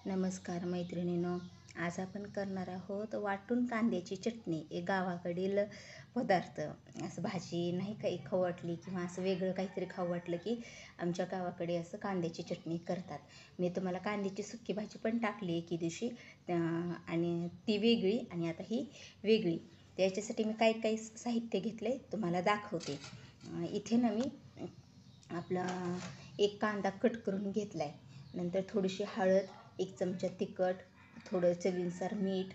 नमस्कार मैत्रिणींनो, आज आपण करणार आहोत वाटून कांद्याची चटणी. एक गावाकडील पदार्थ. असं भाजी नाही काही खाऊ वाटली किंवा असं वेगळं काहीतरी खाऊ वाटलं की आमच्या गावाकडे असं कांद्याची चटणी करतात. मी तुम्हाला कांद्याची सुकी भाजी पण टाकली एके दिवशी, आणि ती वेगळी आणि आता ही वेगळी. त्याच्यासाठी मी काही काही साहित्य घेतले तुम्हाला दाखवते. इथे ना मी आपला एक कांदा कट करून घेतला आहे. नंतर थोडीशी हळद, 1 चमचा तिखट, थोडं चवीनुसार मीठ,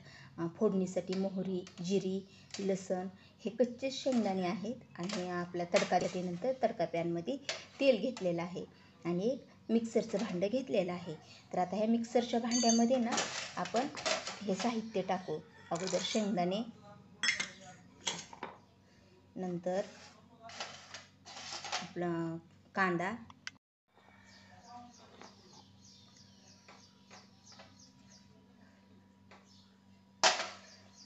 फोडणीसाठी मोहरी, जिरी, लसण, हे कच्चे शेंगदाणे आहेत आणि आपल्या तडका तडका पॅनमध्ये तेल घेतलेलं आहे आणि एक मिक्सरचं भांडं घेतलेलं आहे. तर आता ह्या मिक्सरच्या भांड्यामध्ये ना आपण हे साहित्य टाकू. अगोदर शेंगदाणे, नंतर आपला कांदा,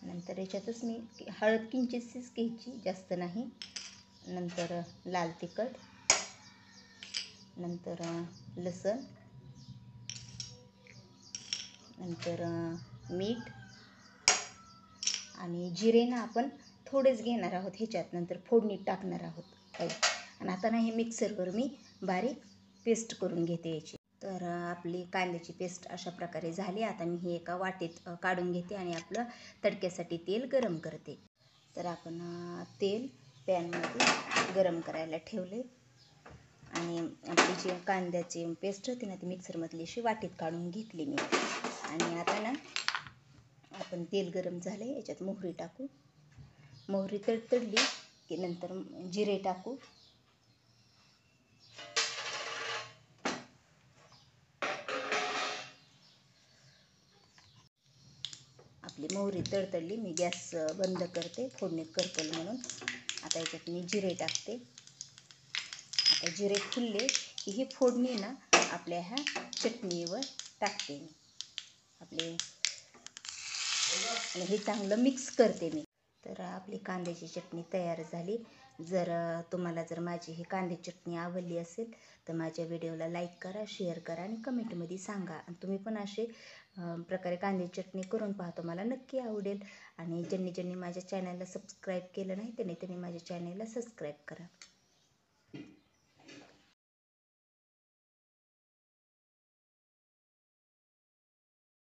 नंतर याच्यातच मी हळद किंचितशीच घ्यायची, जास्त नाही. नंतर लाल तिखट, नंतर लसण, नंतर मीठ आणि जिरे ना आपण थोडेच घेणार आहोत ह्याच्यात, नंतर फोडणीत टाकणार आहोत काही. आणि आता ना हे मिक्सरवर मी बारीक पेस्ट करून घेते याची. तर आपली कांद्याची पेस्ट अशा प्रकारे झाली. आता मी ही एका वाटीत काढून घेते आणि आपलं तडक्यासाठी तेल गरम करते. तर आपण तेल पॅनमध्ये गरम करायला ठेवले आणि आपली जी कांद्याची पेस्ट होती ना ती मिक्सरमधली अशी वाटीत काढून घेतली मी. आणि आता ना आपण तेल गरम झाले, याच्यात मोहरी टाकू. मोहरी तडतडली की नंतर जिरे टाकू. आपली मोहरी तडतडली, मी गॅस बंद करते, फोडणीत करपल म्हणून. आता याच्यात मी जिरे टाकते. आता जिरे फुलले की ही फोडणी ना आपल्या ह्या चटणीवर टाकते मी आपले, आणि हे चांगलं मिक्स करते मी. तर आपली कांद्याची चटणी तयार झाली. जर तुम्हाला माझी ही कांद्याची चटणी आवडली असेल तर माझ्या व्हिडिओला लाईक करा, शेअर करा आणि कमेंटमध्ये सांगा. आणि तुम्ही पण असे प्रकारे कांद्याची चटणी करून पाहतो, मला नक्की आवडेल. आणि ज्यांनी माझ्या चॅनलला सबस्क्राईब केलं नाही त्यांनी माझ्या चॅनलला सबस्क्राईब करा.